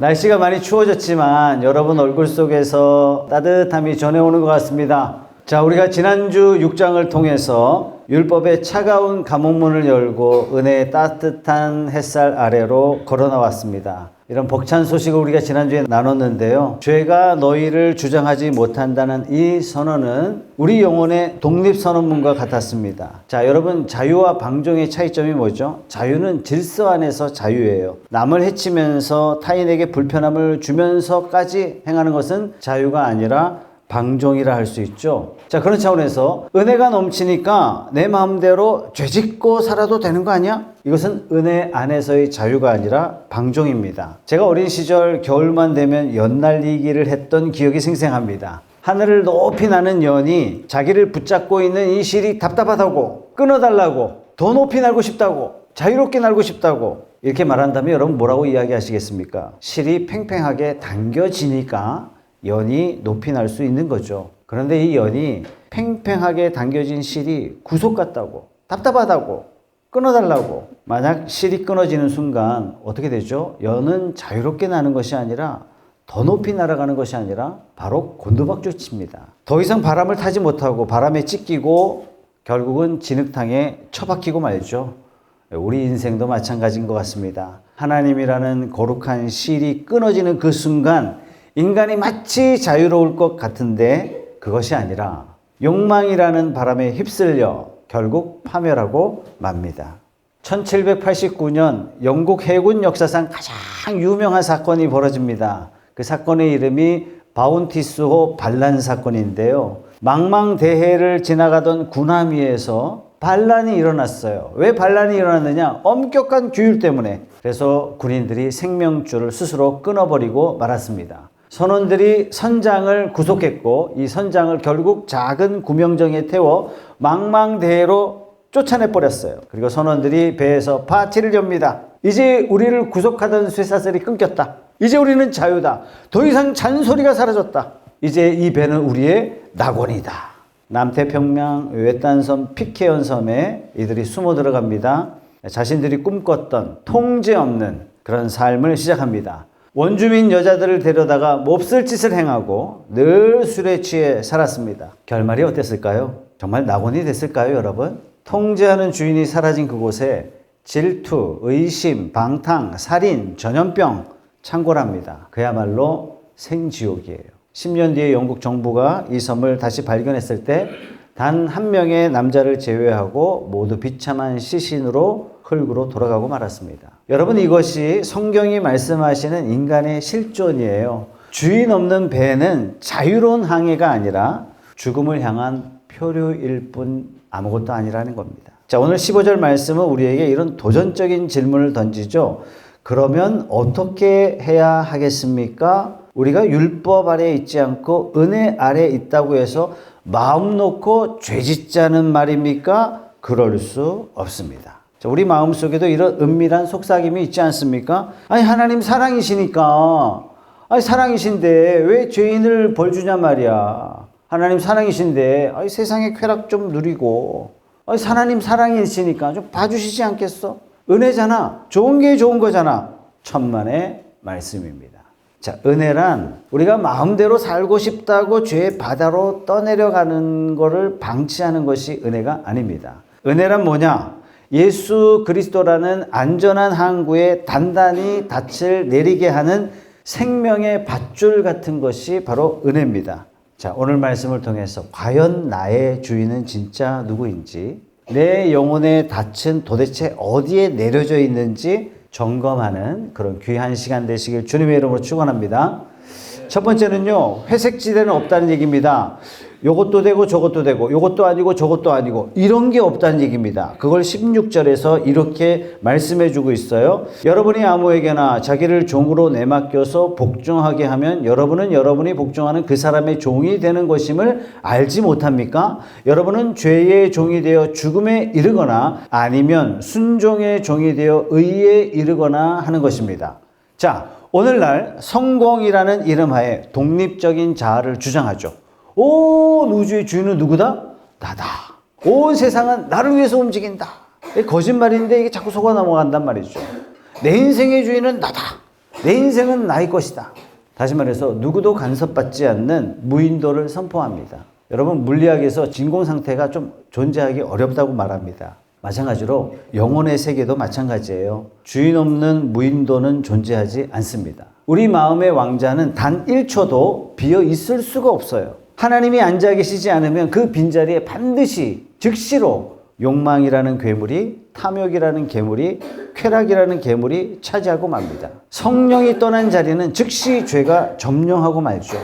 날씨가 많이 추워졌지만 여러분 얼굴 속에서 따뜻함이 전해오는 것 같습니다. 자, 우리가 지난주 6장을 통해서 율법의 차가운 감옥문을 열고 은혜의 따뜻한 햇살 아래로 걸어 나왔습니다. 이런 벅찬 소식을 우리가 지난주에 나눴는데요. 죄가 너희를 주장하지 못한다는 이 선언은 우리 영혼의 독립선언문과 같았습니다. 자, 여러분, 자유와 방종의 차이점이 뭐죠? 자유는 질서 안에서 자유예요. 남을 해치면서 타인에게 불편함을 주면서까지 행하는 것은 자유가 아니라 방종이라 할 수 있죠. 자, 그런 차원에서 은혜가 넘치니까 내 마음대로 죄짓고 살아도 되는 거 아니야? 이것은 은혜 안에서의 자유가 아니라 방종입니다. 제가 어린 시절 겨울만 되면 연 날리기를 했던 기억이 생생합니다. 하늘을 높이 나는 연이 자기를 붙잡고 있는 이 실이 답답하다고, 끊어달라고, 더 높이 날고 싶다고, 자유롭게 날고 싶다고 이렇게 말한다면 여러분 뭐라고 이야기하시겠습니까? 실이 팽팽하게 당겨지니까 연이 높이 날 수 있는 거죠. 그런데 이 연이 팽팽하게 당겨진 실이 구속 같다고, 답답하다고, 끊어달라고. 만약 실이 끊어지는 순간 어떻게 되죠? 연은 자유롭게 나는 것이 아니라, 더 높이 날아가는 것이 아니라 바로 곤두박질칩니다. 더 이상 바람을 타지 못하고 바람에 찢기고 결국은 진흙탕에 처박히고 말죠. 우리 인생도 마찬가지인 것 같습니다. 하나님이라는 거룩한 실이 끊어지는 그 순간 인간이 마치 자유로울 것 같은데 그것이 아니라 욕망이라는 바람에 휩쓸려 결국 파멸하고 맙니다. 1789년 영국 해군 역사상 가장 유명한 사건이 벌어집니다. 그 사건의 이름이 바운티스호 반란 사건인데요. 망망대해를 지나가던 군함위에서 반란이 일어났어요. 왜 반란이 일어났느냐? 엄격한 규율 때문에. 그래서 군인들이 생명줄을 스스로 끊어버리고 말았습니다. 선원들이 선장을 구속했고 이 선장을 결국 작은 구명정에 태워 망망대해로 쫓아내버렸어요. 그리고 선원들이 배에서 파티를 엽니다. 이제 우리를 구속하던 쇠사슬이 끊겼다. 이제 우리는 자유다. 더 이상 잔소리가 사라졌다. 이제 이 배는 우리의 낙원이다. 남태평양 외딴섬 피케온 섬에 이들이 숨어 들어갑니다. 자신들이 꿈꿨던 통제 없는 그런 삶을 시작합니다. 원주민 여자들을 데려다가 몹쓸 짓을 행하고 늘 술에 취해 살았습니다. 결말이 어땠을까요? 정말 낙원이 됐을까요, 여러분? 통제하는 주인이 사라진 그곳에 질투, 의심, 방탕, 살인, 전염병 창궐합니다. 그야말로 생지옥이에요. 10년 뒤에 영국 정부가 이 섬을 다시 발견했을 때 단 한 명의 남자를 제외하고 모두 비참한 시신으로 흙으로 돌아가고 말았습니다. 여러분, 이것이 성경이 말씀하시는 인간의 실존이에요. 주인 없는 배는 자유로운 항해가 아니라 죽음을 향한 표류일 뿐 아무것도 아니라는 겁니다. 자, 오늘 15절 말씀은 우리에게 이런 도전적인 질문을 던지죠. 그러면 어떻게 해야 하겠습니까? 우리가 율법 아래에 있지 않고 은혜 아래에 있다고 해서 마음 놓고 죄짓자는 말입니까? 그럴 수 없습니다. 자, 우리 마음속에도 이런 은밀한 속삭임이 있지 않습니까? 아니, 하나님 사랑이시니까, 아니, 사랑이신데 왜 죄인을 벌 주냐 말이야. 하나님 사랑이신데, 아니, 세상의 쾌락 좀 누리고, 아니, 하나님 사랑이시니까 좀 봐주시지 않겠어? 은혜잖아. 좋은 게 좋은 거잖아. 천만의 말씀입니다. 자, 은혜란 우리가 마음대로 살고 싶다고 죄의 바다로 떠내려가는 것을 방치하는 것이 은혜가 아닙니다. 은혜란 뭐냐? 예수 그리스도라는 안전한 항구에 단단히 닻을 내리게 하는 생명의 밧줄 같은 것이 바로 은혜입니다. 자, 오늘 말씀을 통해서 과연 나의 주인은 진짜 누구인지, 내 영혼의 닻은 도대체 어디에 내려져 있는지 점검하는 그런 귀한 시간 되시길 주님의 이름으로 축원합니다. 첫 번째는요, 회색지대는 없다는 얘기입니다. 요것도 되고 저것도 되고 요것도 아니고 저것도 아니고 이런 게 없다는 얘기입니다. 그걸 16절에서 이렇게 말씀해 주고 있어요. 여러분이 아무에게나 자기를 종으로 내맡겨서 복종하게 하면 여러분은 여러분이 복종하는 그 사람의 종이 되는 것임을 알지 못합니까? 여러분은 죄의 종이 되어 죽음에 이르거나 아니면 순종의 종이 되어 의에 이르거나 하는 것입니다. 자, 오늘날 성공이라는 이름하에 독립적인 자아를 주장하죠. 온 우주의 주인은 누구다? 나다. 온 세상은 나를 위해서 움직인다. 거짓말인데 이게 자꾸 속아 넘어간단 말이죠. 내 인생의 주인은 나다. 내 인생은 나의 것이다. 다시 말해서 누구도 간섭받지 않는 무인도를 선포합니다. 여러분, 물리학에서 진공 상태가 좀 존재하기 어렵다고 말합니다. 마찬가지로 영혼의 세계도 마찬가지예요. 주인 없는 무인도는 존재하지 않습니다. 우리 마음의 왕자는 단 1초도 비어 있을 수가 없어요. 하나님이 앉아 계시지 않으면 그 빈자리에 반드시 즉시로 욕망이라는 괴물이, 탐욕이라는 괴물이, 쾌락이라는 괴물이 차지하고 맙니다. 성령이 떠난 자리는 즉시 죄가 점령하고 말죠.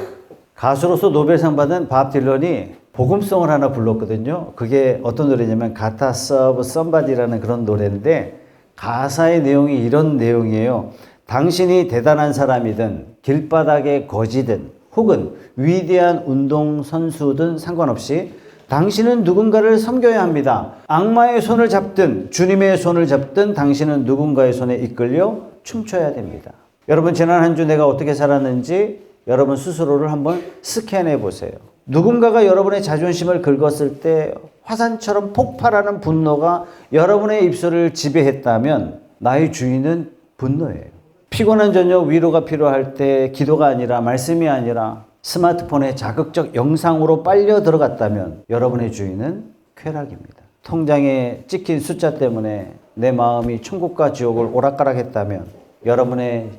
가수로서 노벨상 받은 밥 딜런이 복음송을 하나 불렀거든요. 그게 어떤 노래냐면 Got to Serve Somebody라는 그런 노래인데 가사의 내용이 이런 내용이에요. 당신이 대단한 사람이든 길바닥의 거지든 혹은 위대한 운동선수든 상관없이 당신은 누군가를 섬겨야 합니다. 악마의 손을 잡든 주님의 손을 잡든 당신은 누군가의 손에 이끌려 춤춰야 됩니다. 여러분, 지난 한 주 내가 어떻게 살았는지 여러분 스스로를 한번 스캔해 보세요. 누군가가 여러분의 자존심을 긁었을 때 화산처럼 폭발하는 분노가 여러분의 입술을 지배했다면 나의 주인은 분노예요. 피곤한 저녁 위로가 필요할 때 기도가 아니라 말씀이 아니라 스마트폰에 자극적 영상으로 빨려 들어갔다면 여러분의 주인은 쾌락입니다. 통장에 찍힌 숫자 때문에 내 마음이 천국과 지옥을 오락가락했다면 여러분의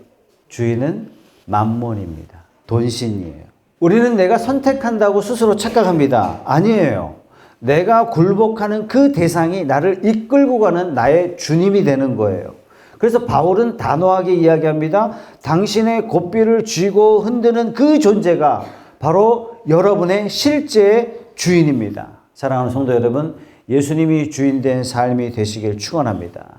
주인은 만몬입니다. 돈신이에요. 우리는 내가 선택한다고 스스로 착각합니다. 아니에요. 내가 굴복하는 그 대상이 나를 이끌고 가는 나의 주님이 되는 거예요. 그래서 바울은 단호하게 이야기합니다. 당신의 고삐를 쥐고 흔드는 그 존재가 바로 여러분의 실제 주인입니다. 사랑하는 성도 여러분, 예수님이 주인된 삶이 되시길 축원합니다.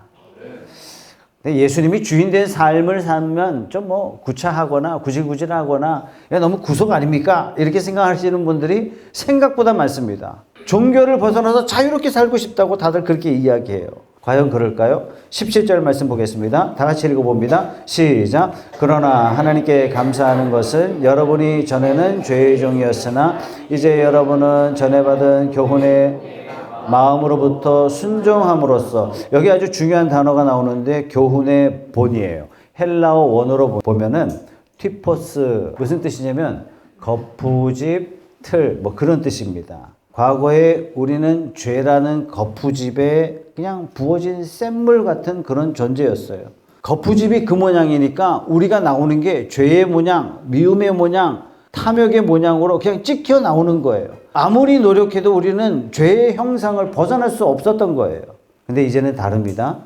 예수님이 주인된 삶을 살면 좀 구차하거나 구질구질하거나 너무 구속 아닙니까? 이렇게 생각하시는 분들이 생각보다 많습니다. 종교를 벗어나서 자유롭게 살고 싶다고 다들 그렇게 이야기해요. 과연 그럴까요? 17절 말씀 보겠습니다. 다 같이 읽어봅니다. 시작. 그러나 하나님께 감사하는 것은 여러분이 전에는 죄의 종이었으나 이제 여러분은 전에 받은 교훈의 마음으로부터 순종함으로써, 여기 아주 중요한 단어가 나오는데 교훈의 본이에요. 헬라어 원어로 보면은 티포스, 무슨 뜻이냐면 거푸집, 틀, 그런 뜻입니다. 과거에 우리는 죄라는 거푸집에 그냥 부어진 샘물 같은 그런 존재였어요. 거푸집이 그 모양이니까 우리가 나오는 게 죄의 모양, 미움의 모양, 탐욕의 모양으로 그냥 찍혀 나오는 거예요. 아무리 노력해도 우리는 죄의 형상을 벗어날 수 없었던 거예요. 근데 이제는 다릅니다.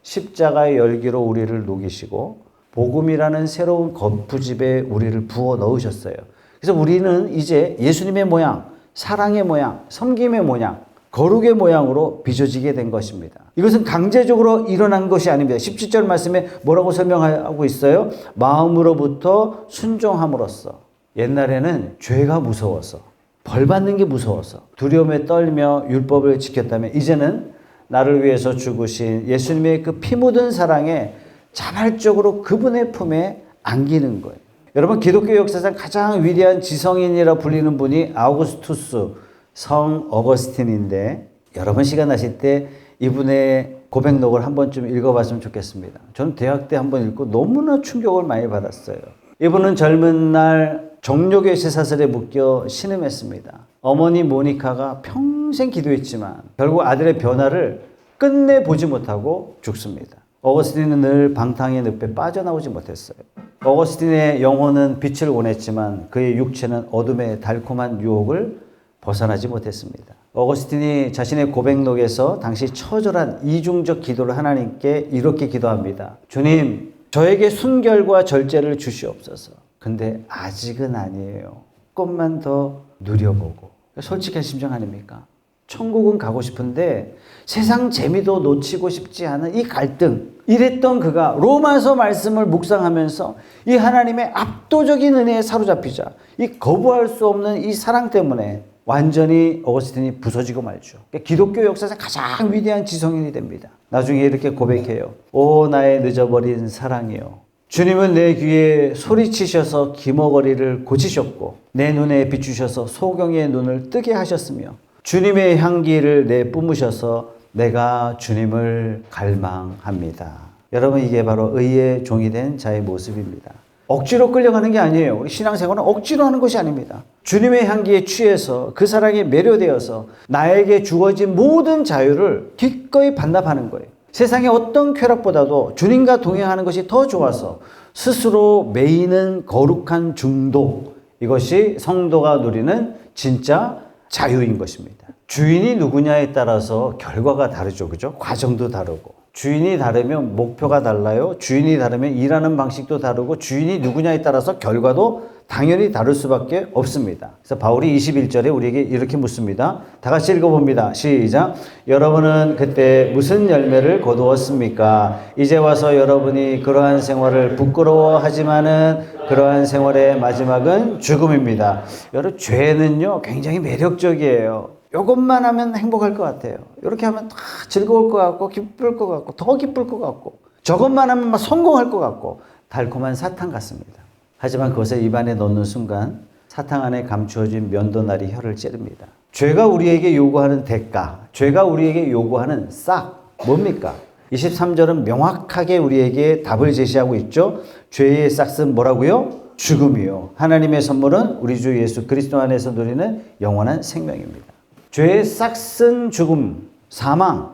십자가의 열기로 우리를 녹이시고 복음이라는 새로운 거푸집에 우리를 부어 넣으셨어요. 그래서 우리는 이제 예수님의 모양, 사랑의 모양, 섬김의 모양, 거룩의 모양으로 빚어지게 된 것입니다. 이것은 강제적으로 일어난 것이 아닙니다. 17절 말씀에 뭐라고 설명하고 있어요? 마음으로부터 순종함으로써. 옛날에는 죄가 무서워서, 벌 받는 게 무서워서 두려움에 떨며 율법을 지켰다면 이제는 나를 위해서 죽으신 예수님의 그 피 묻은 사랑에 자발적으로 그분의 품에 안기는 거예요. 여러분, 기독교 역사상 가장 위대한 지성인이라 불리는 분이 아우구스투스 성 어거스틴인데 여러분 시간 나실 때 이분의 고백록을 한 번쯤 읽어봤으면 좋겠습니다. 저는 대학 때 한번 읽고 너무나 충격을 많이 받았어요. 이분은 젊은 날 정욕의 쇠사슬에 묶여 신음했습니다. 어머니 모니카가 평생 기도했지만 결국 아들의 변화를 끝내 보지 못하고 죽습니다. 어거스틴은 늘 방탕의 늪에 빠져나오지 못했어요. 어거스틴의 영혼은 빛을 원했지만 그의 육체는 어둠의 달콤한 유혹을 벗어나지 못했습니다. 어거스틴이 자신의 고백록에서 당시 처절한 이중적 기도를 하나님께 이렇게 기도합니다. 주님, 저에게 순결과 절제를 주시옵소서. 근데 아직은 아니에요. 조금만 더 누려보고. 솔직한 심정 아닙니까? 천국은 가고 싶은데 세상 재미도 놓치고 싶지 않은 이 갈등. 이랬던 그가 로마서 말씀을 묵상하면서 이 하나님의 압도적인 은혜에 사로잡히자 이 거부할 수 없는 이 사랑 때문에 완전히 어거스틴이 부서지고 말죠. 기독교 역사상 가장 위대한 지성인이 됩니다. 나중에 이렇게 고백해요. 오 나의 늦어버린 사랑이여, 주님은 내 귀에 소리치셔서 기머거리를 고치셨고 내 눈에 비추셔서 소경의 눈을 뜨게 하셨으며 주님의 향기를 내 뿜으셔서 내가 주님을 갈망합니다. 여러분, 이게 바로 의의 종이 된 자의 모습입니다. 억지로 끌려가는 게 아니에요. 우리 신앙생활은 억지로 하는 것이 아닙니다. 주님의 향기에 취해서 그 사랑에 매료되어서 나에게 주어진 모든 자유를 기꺼이 반납하는 거예요. 세상의 어떤 쾌락보다도 주님과 동행하는 것이 더 좋아서 스스로 매이는 거룩한 중독, 이것이 성도가 누리는 진짜 자유인 것입니다. 주인이 누구냐에 따라서 결과가 다르죠. 그죠? 과정도 다르고. 주인이 다르면 목표가 달라요. 주인이 다르면 일하는 방식도 다르고, 주인이 누구냐에 따라서 결과도 당연히 다를 수밖에 없습니다. 그래서 바울이 21절에 우리에게 이렇게 묻습니다. 다 같이 읽어봅니다. 시작. 여러분은 그때 무슨 열매를 거두었습니까? 이제 와서 여러분이 그러한 생활을 부끄러워하지만은 그러한 생활의 마지막은 죽음입니다. 여러분, 죄는요 굉장히 매력적이에요. 이것만 하면 행복할 것 같아요. 이렇게 하면 다 즐거울 것 같고, 기쁠 것 같고, 더 기쁠 것 같고, 저것만 하면 막 성공할 것 같고, 달콤한 사탕 같습니다. 하지만 그것을 입안에 넣는 순간 사탕 안에 감추어진 면도날이 혀를 찌릅니다. 죄가 우리에게 요구하는 대가, 죄가 우리에게 요구하는 싹, 뭡니까? 23절은 명확하게 우리에게 답을 제시하고 있죠. 죄의 싹은 뭐라고요? 죽음이요. 하나님의 선물은 우리 주 예수 그리스도 안에서 누리는 영원한 생명입니다. 죄의 싹은 죽음, 사망,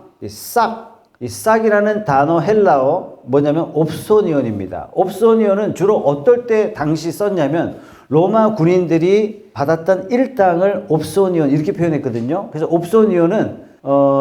이 싹이라는 단어 헬라어 뭐냐면 옵소니온입니다. 옵소니온은 주로 어떨 때 당시 썼냐면 로마 군인들이 받았던 일당을 옵소니온 이렇게 표현했거든요. 그래서 옵소니온은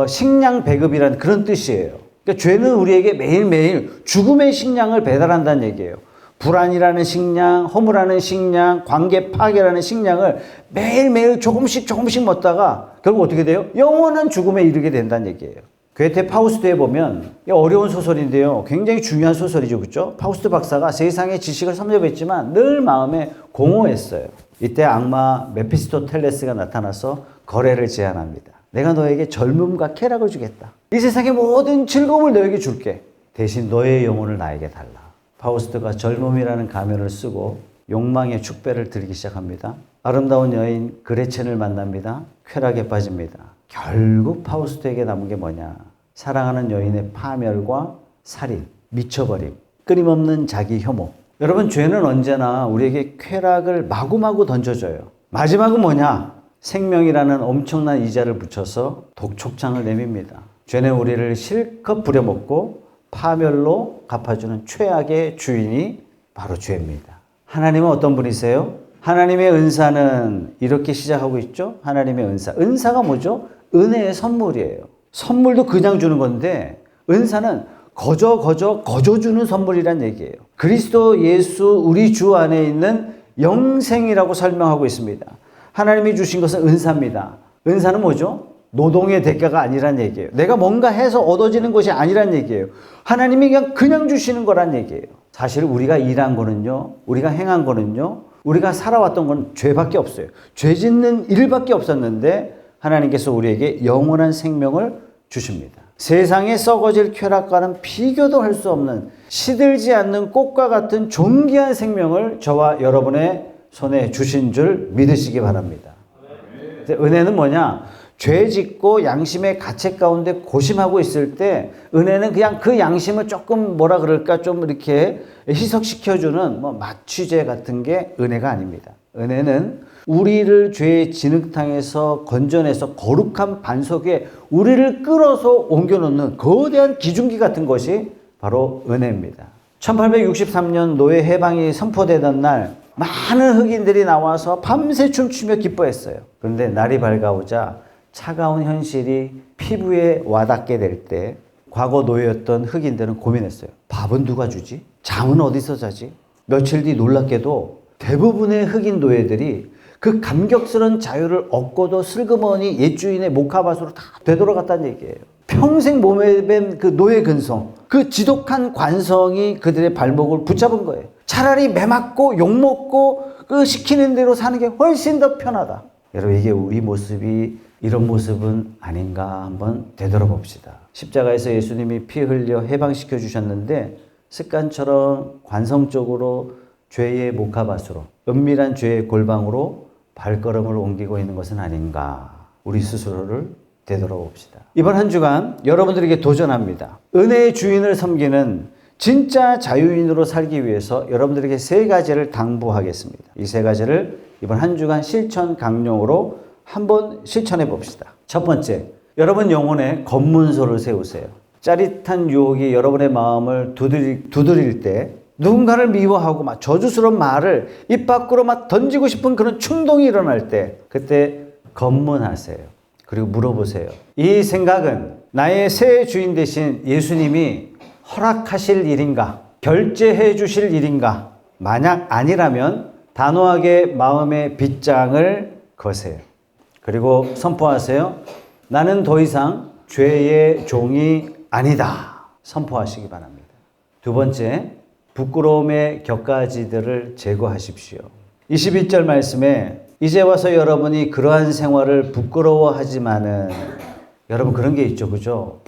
식량 배급이라는 그런 뜻이에요. 그러니까 죄는 우리에게 매일매일 죽음의 식량을 배달한다는 얘기예요. 불안이라는 식량, 허무라는 식량, 관계 파괴라는 식량을 매일매일 조금씩 먹다가 결국 어떻게 돼요? 영원한 죽음에 이르게 된다는 얘기예요. 괴테 파우스트에 보면 어려운 소설인데요. 굉장히 중요한 소설이죠. 그렇죠? 파우스트 박사가 세상의 지식을 섭렵했지만 늘 마음에 공허했어요. 이때 악마 메피스토텔레스가 나타나서 거래를 제안합니다. 내가 너에게 젊음과 쾌락을 주겠다. 이 세상의 모든 즐거움을 너에게 줄게. 대신 너의 영혼을 나에게 달라. 파우스트가 젊음이라는 가면을 쓰고 욕망의 축배를 들기 시작합니다. 아름다운 여인 그레첸을 만납니다. 쾌락에 빠집니다. 결국 파우스트에게 남은 게 뭐냐? 사랑하는 여인의 파멸과 살인, 미쳐버림, 끊임없는 자기 혐오. 여러분, 죄는 언제나 우리에게 쾌락을 마구마구 던져줘요. 마지막은 뭐냐? 생명이라는 엄청난 이자를 붙여서 독촉장을 내밉니다. 죄는 우리를 실컷 부려먹고 파멸로 갚아주는 최악의 주인이 바로 죄입니다. 하나님은 어떤 분이세요? 하나님의 은사는 이렇게 시작하고 있죠. 하나님의 은사. 은사가 뭐죠? 은혜의 선물이에요. 선물도 그냥 주는 건데 은사는 거저 주는 선물이란 얘기예요. 그리스도 예수 우리 주 안에 있는 영생이라고 설명하고 있습니다. 하나님이 주신 것은 은사입니다. 은사는 뭐죠? 노동의 대가가 아니란 얘기예요. 내가 뭔가 해서 얻어지는 것이 아니란 얘기예요. 하나님이 그냥 주시는 거란 얘기예요. 사실 우리가 일한 거는요, 우리가 행한 거는요, 우리가 살아왔던 건 죄밖에 없어요. 죄 짓는 일밖에 없었는데 하나님께서 우리에게 영원한 생명을 주십니다. 세상에 썩어질 쾌락과는 비교도 할 수 없는 시들지 않는 꽃과 같은 존귀한 생명을 저와 여러분의 손에 주신 줄 믿으시기 바랍니다. 은혜는 뭐냐? 죄 짓고 양심의 가책 가운데 고심하고 있을 때 은혜는 그냥 그 양심을 조금 뭐라 그럴까 좀 이렇게 희석시켜주는 마취제 같은 게 은혜가 아닙니다. 은혜는 우리를 죄의 진흙탕에서 건져내서 거룩한 반석 위에 우리를 끌어서 옮겨놓는 거대한 기중기 같은 것이 바로 은혜입니다. 1863년 노예 해방이 선포되던 날 많은 흑인들이 나와서 밤새 춤추며 기뻐했어요. 그런데 날이 밝아오자 차가운 현실이 피부에 와닿게 될 때 과거 노예였던 흑인들은 고민했어요. 밥은 누가 주지? 잠은 어디서 자지? 며칠 뒤 놀랍게도 대부분의 흑인 노예들이 그 감격스러운 자유를 얻고도 슬그머니 옛 주인의 목화밭으로 다 되돌아갔다는 얘기예요. 평생 몸에 밴 그 노예 근성, 그 지독한 관성이 그들의 발목을 붙잡은 거예요. 차라리 매 맞고 욕먹고 그 시키는 대로 사는 게 훨씬 더 편하다. 여러분, 이게 우리 모습이 이런 모습은 아닌가 한번 되돌아봅시다. 십자가에서 예수님이 피 흘려 해방시켜 주셨는데 습관처럼 관성적으로 죄의 목화밭으로, 은밀한 죄의 골방으로 발걸음을 옮기고 있는 것은 아닌가. 우리 스스로를 되돌아봅시다. 이번 한 주간 여러분들에게 도전합니다. 은혜의 주인을 섬기는 진짜 자유인으로 살기 위해서 여러분들에게 3가지를 당부하겠습니다. 이 3가지를 이번 한 주간 실천 강령으로 한번 실천해 봅시다. 첫 번째, 여러분 영혼에 검문소를 세우세요. 짜릿한 유혹이 여러분의 마음을 두드릴 때 누군가를 미워하고 막 저주스러운 말을 입 밖으로 막 던지고 싶은 그런 충동이 일어날 때 그때 검문하세요. 그리고 물어보세요. 이 생각은 나의 새 주인 되신 예수님이 허락하실 일인가? 결제해 주실 일인가? 만약 아니라면 단호하게 마음의 빗장을 거세요. 그리고 선포하세요. 나는 더 이상 죄의 종이 아니다. 선포하시기 바랍니다. 두 번째, 부끄러움의 격가지들을 제거하십시오. 21절 말씀에 이제 와서 여러분이 그러한 생활을 부끄러워하지만은 여러분 그런 게 있죠. 그죠?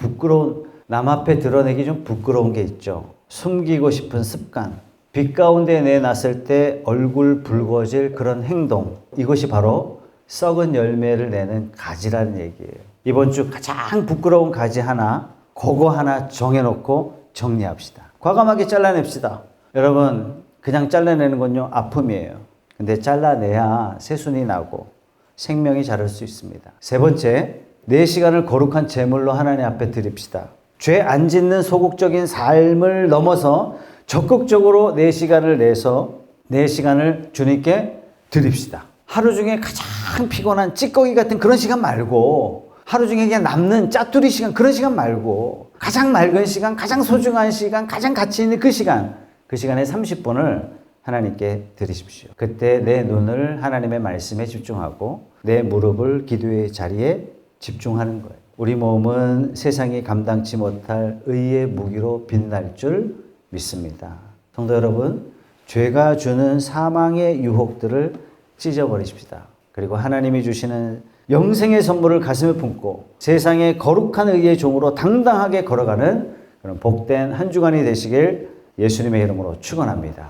남 앞에 드러내기 좀 부끄러운 게 있죠. 숨기고 싶은 습관. 빛 가운데 내놨을 때 얼굴 붉어질 그런 행동. 이것이 바로 썩은 열매를 내는 가지라는 얘기예요. 이번 주 가장 부끄러운 가지 하나, 그거 하나 정해놓고 정리합시다. 과감하게 잘라냅시다. 여러분, 그냥 잘라내는 건요, 아픔이에요. 근데 잘라내야 새순이 나고 생명이 자랄 수 있습니다. 세 번째, 내 시간을 거룩한 제물로 하나님 앞에 드립시다. 죄 안 짓는 소극적인 삶을 넘어서 적극적으로 내 시간을 내서 내 시간을 주님께 드립시다. 하루 중에 가장 피곤한 찌꺼기 같은 그런 시간 말고 하루 중에 그냥 남는 짜투리 시간 그런 시간 말고 가장 맑은 시간, 가장 소중한 시간, 가장 가치 있는 그 시간에 30분을 하나님께 드리십시오. 그때 내 눈을 하나님의 말씀에 집중하고 내 무릎을 기도의 자리에 집중하는 거예요. 우리 몸은 세상이 감당치 못할 의의 무기로 빛날 줄 믿습니다. 성도 여러분, 죄가 주는 사망의 유혹들을 찢어버리십시다. 그리고 하나님이 주시는 영생의 선물을 가슴에 품고 세상의 거룩한 의의 종으로 당당하게 걸어가는 그런 복된 한 주간이 되시길 예수님의 이름으로 축원합니다.